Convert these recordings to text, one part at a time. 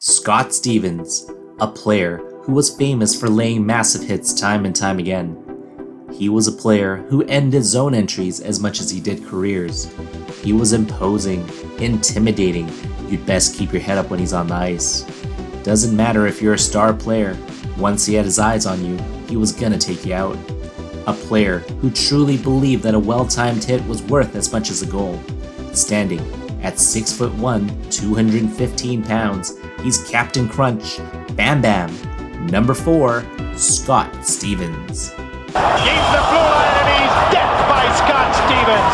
Scott Stevens, a player who was famous for laying massive hits time and time again. He was a player who ended zone entries as much as he did careers. He was imposing, intimidating. You'd best keep your head up when he's on the ice. Doesn't matter if you're a star player, once he had his eyes on you, he was gonna take you out. A player who truly believed that a well-timed hit was worth as much as a goal. Standing at 6'1", 215 pounds, he's Captain Crunch, Bam Bam, number 4, Scott Stevens. Keeps the blue line and he's decked by Scott Stevens.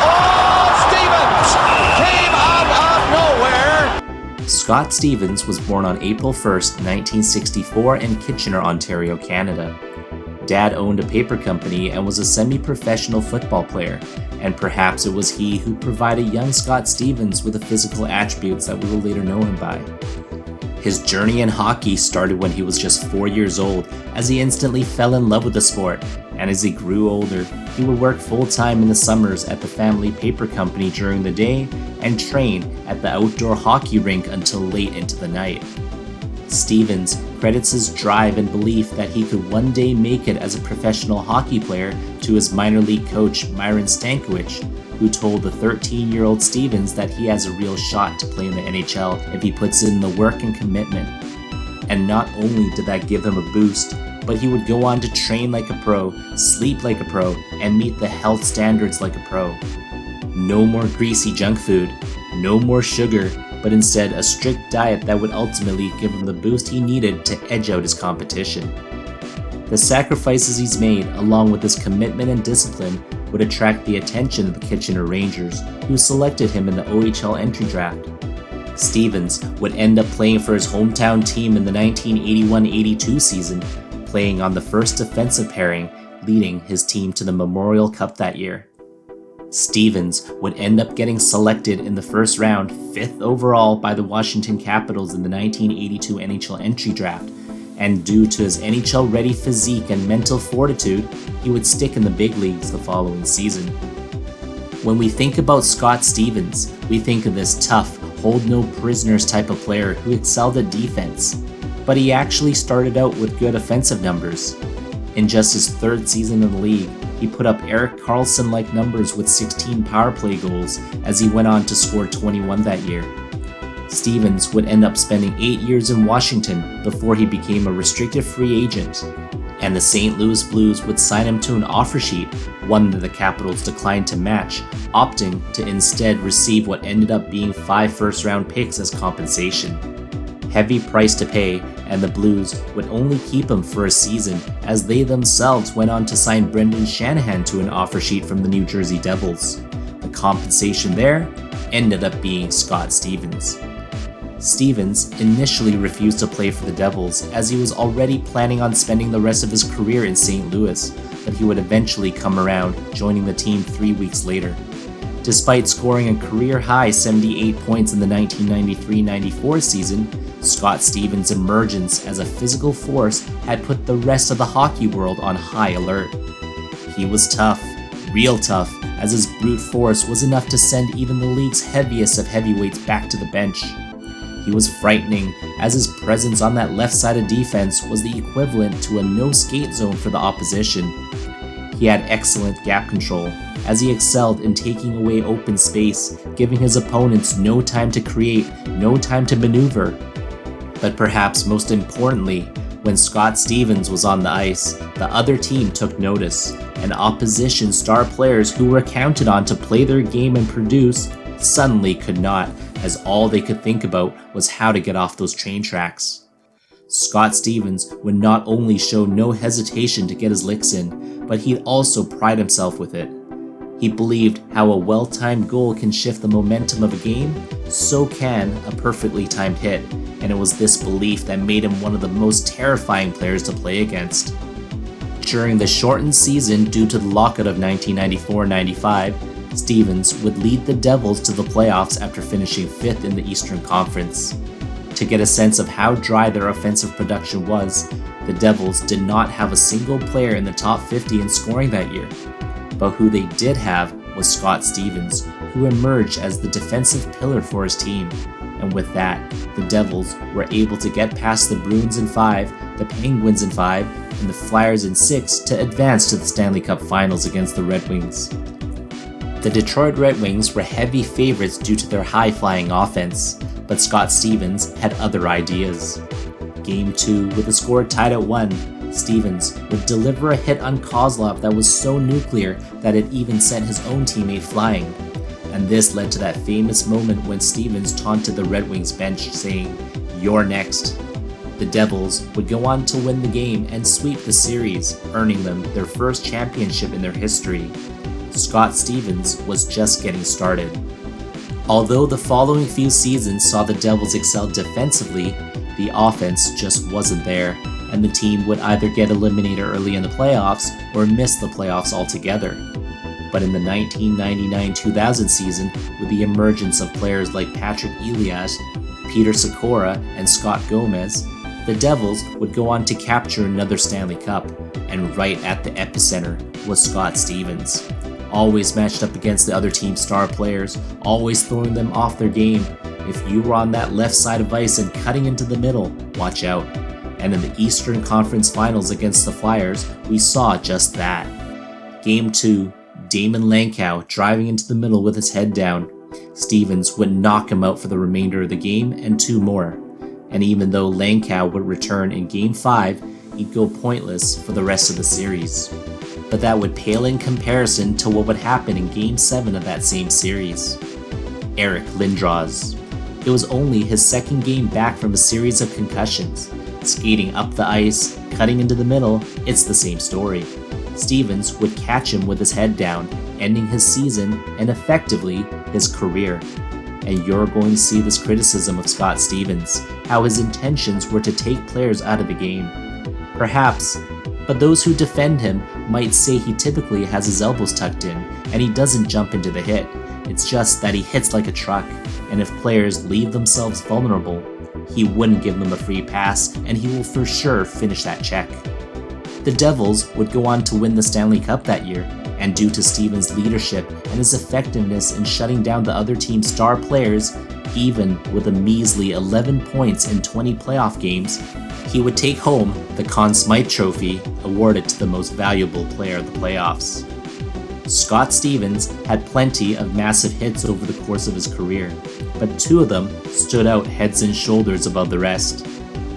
Oh, Stevens came out of nowhere. Scott Stevens was born on April 1st, 1964 in Kitchener, Ontario, Canada. Dad owned a paper company and was a semi-professional football player, and perhaps it was he who provided young Scott Stevens with the physical attributes that we will later know him by. His journey in hockey started when he was just 4 years old, as he instantly fell in love with the sport, and as he grew older, he would work full-time in the summers at the family paper company during the day and train at the outdoor hockey rink until late into the night. Stevens credits his drive and belief that he could one day make it as a professional hockey player to his minor league coach Myron Stankiewicz, who told the 13-year-old Stevens that he has a real shot to play in the NHL if he puts in the work and commitment. And not only did that give him a boost, but he would go on to train like a pro, sleep like a pro, and meet the health standards like a pro. No more greasy junk food, no more sugar, but instead a strict diet that would ultimately give him the boost he needed to edge out his competition. The sacrifices he's made, along with his commitment and discipline, would attract the attention of the Kitchener Rangers, who selected him in the OHL entry draft. Stevens would end up playing for his hometown team in the 1981-82 season, playing on the first defensive pairing, leading his team to the Memorial Cup that year. Stevens would end up getting selected in the first round, 5th overall by the Washington Capitals in the 1982 NHL entry draft, and due to his NHL-ready physique and mental fortitude, he would stick in the big leagues the following season. When we think about Scott Stevens, we think of this tough, hold-no-prisoners type of player who excelled at defense, but he actually started out with good offensive numbers. In just his 3rd season in the league, he put up Erik Karlsson-like numbers with 16 power play goals as he went on to score 21 that year. Stevens would end up spending 8 years in Washington before he became a restricted free agent, and the St. Louis Blues would sign him to an offer sheet, one that the Capitals declined to match, opting to instead receive what ended up being 5 first-round picks as compensation. Heavy price to pay, and the Blues would only keep him for a season as they themselves went on to sign Brendan Shanahan to an offer sheet from the New Jersey Devils. The compensation there ended up being Scott Stevens. Stevens initially refused to play for the Devils as he was already planning on spending the rest of his career in St. Louis, but he would eventually come around, joining the team 3 weeks later. Despite scoring a career-high 78 points in the 1993-94 season, Scott Stevens' emergence as a physical force had put the rest of the hockey world on high alert. He was tough, real tough, as his brute force was enough to send even the league's heaviest of heavyweights back to the bench. He was frightening, as his presence on that left side of defense was the equivalent to a no-skate zone for the opposition. He had excellent gap control, as he excelled in taking away open space, giving his opponents no time to create, no time to maneuver. But perhaps most importantly, when Scott Stevens was on the ice, the other team took notice, and opposition star players who were counted on to play their game and produce suddenly could not, as all they could think about was how to get off those train tracks. Scott Stevens would not only show no hesitation to get his licks in, but he'd also pride himself with it. He believed how a well-timed goal can shift the momentum of a game, so can a perfectly timed hit, and it was this belief that made him one of the most terrifying players to play against. During the shortened season due to the lockout of 1994-95, Stevens would lead the Devils to the playoffs after finishing 5th in the Eastern Conference. To get a sense of how dry their offensive production was, the Devils did not have a single player in the top 50 in scoring that year. But who they did have was Scott Stevens, who emerged as the defensive pillar for his team. And with that, the Devils were able to get past the Bruins in 5, the Penguins in 5, and the Flyers in 6 to advance to the Stanley Cup Finals against the Red Wings. The Detroit Red Wings were heavy favorites due to their high-flying offense, but Scott Stevens had other ideas. Game 2, with the score tied at 1, Stevens would deliver a hit on Kozlov that was so nuclear that it even sent his own teammate flying. And this led to that famous moment when Stevens taunted the Red Wings bench saying, "You're next." The Devils would go on to win the game and sweep the series, earning them their first championship in their history. Scott Stevens was just getting started. Although the following few seasons saw the Devils excel defensively, the offense just wasn't there, and the team would either get eliminated early in the playoffs or miss the playoffs altogether. But in the 1999-2000 season, with the emergence of players like Patrick Elias, Peter Sikora, and Scott Gomez, the Devils would go on to capture another Stanley Cup, and right at the epicenter was Scott Stevens. Always matched up against the other team's star players, always throwing them off their game. If you were on that left side of ice and cutting into the middle, watch out. And in the Eastern Conference Finals against the Flyers, we saw just that. Game 2, Damon Lankow driving into the middle with his head down. Stevens would knock him out for the remainder of the game and 2 more. And even though Lankow would return in Game 5, he'd go pointless for the rest of the series. But that would pale in comparison to what would happen in Game 7 of that same series. Eric Lindros. It was only his second game back from a series of concussions. Skating up the ice, cutting into the middle, it's the same story. Stevens would catch him with his head down, ending his season and effectively his career. And you're going to see this criticism of Scott Stevens, how his intentions were to take players out of the game. Perhaps, but those who defend him might say he typically has his elbows tucked in and he doesn't jump into the hit. It's just that he hits like a truck, and if players leave themselves vulnerable, he wouldn't give them a free pass and he will for sure finish that check. The Devils would go on to win the Stanley Cup that year, and due to Stevens' leadership and his effectiveness in shutting down the other team's star players, even with a measly 11 points in 20 playoff games, he would take home the Conn Smythe Trophy, awarded to the most valuable player of the playoffs. Scott Stevens had plenty of massive hits over the course of his career, but 2 of them stood out heads and shoulders above the rest.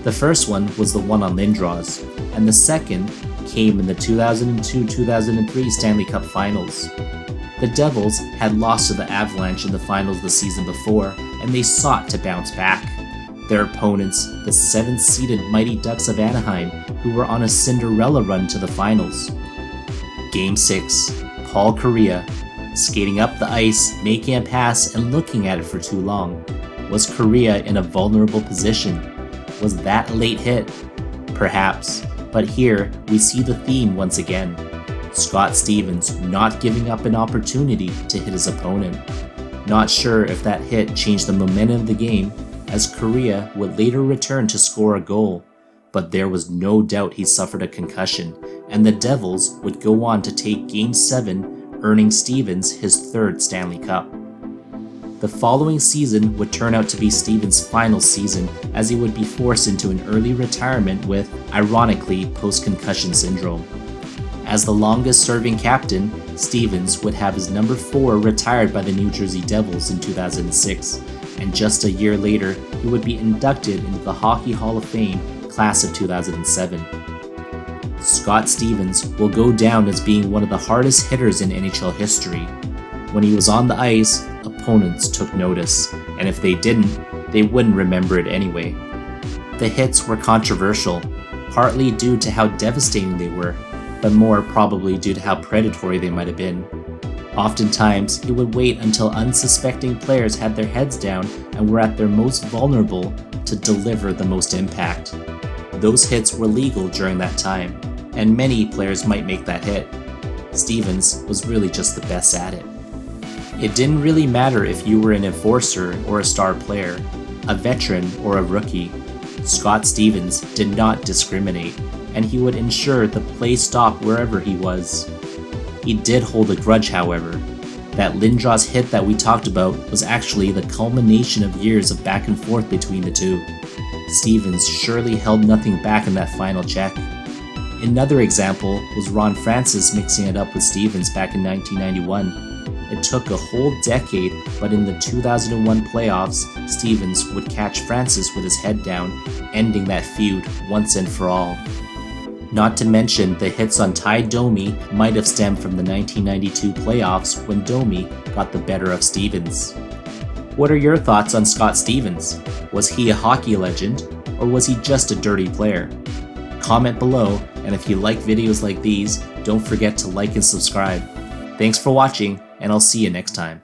The first one was the one on Lindros, and the second came in the 2002-2003 Stanley Cup Finals. The Devils had lost to the Avalanche in the finals the season before, and they sought to bounce back. Their opponents, the 7th-seeded Mighty Ducks of Anaheim, who were on a Cinderella run to the finals. Game 6, Paul Kariya, skating up the ice, making a pass, and looking at it for too long. Was Kariya in a vulnerable position? Was that a late hit? Perhaps, but here we see the theme once again. Scott Stevens not giving up an opportunity to hit his opponent. Not sure if that hit changed the momentum of the game, as Kariya would later return to score a goal, but there was no doubt he suffered a concussion, and the Devils would go on to take Game 7, earning Stevens his 3rd Stanley Cup. The following season would turn out to be Stevens' final season, as he would be forced into an early retirement with, ironically, post-concussion syndrome. As the longest-serving captain, Stevens would have his number 4 retired by the New Jersey Devils in 2006, and just a year later, he would be inducted into the Hockey Hall of Fame class of 2007. Scott Stevens will go down as being one of the hardest hitters in NHL history. When he was on the ice, opponents took notice, and if they didn't, they wouldn't remember it anyway. The hits were controversial, partly due to how devastating they were, but more probably due to how predatory they might have been. Oftentimes, he would wait until unsuspecting players had their heads down and were at their most vulnerable to deliver the most impact. Those hits were legal during that time, and many players might make that hit. Stevens was really just the best at it. It didn't really matter if you were an enforcer or a star player, a veteran or a rookie. Scott Stevens did not discriminate, and he would ensure the play stopped wherever he was. He did hold a grudge, however. That Lindros hit that we talked about was actually the culmination of years of back and forth between the two. Stevens surely held nothing back in that final check. Another example was Ron Francis mixing it up with Stevens back in 1991. It took a whole decade, but in the 2001 playoffs, Stevens would catch Francis with his head down, ending that feud once and for all. Not to mention, the hits on Ty Domi might have stemmed from the 1992 playoffs when Domi got the better of Stevens. What are your thoughts on Scott Stevens? Was he a hockey legend, or was he just a dirty player? Comment below, and if you like videos like these, don't forget to like and subscribe. Thanks for watching, and I'll see you next time.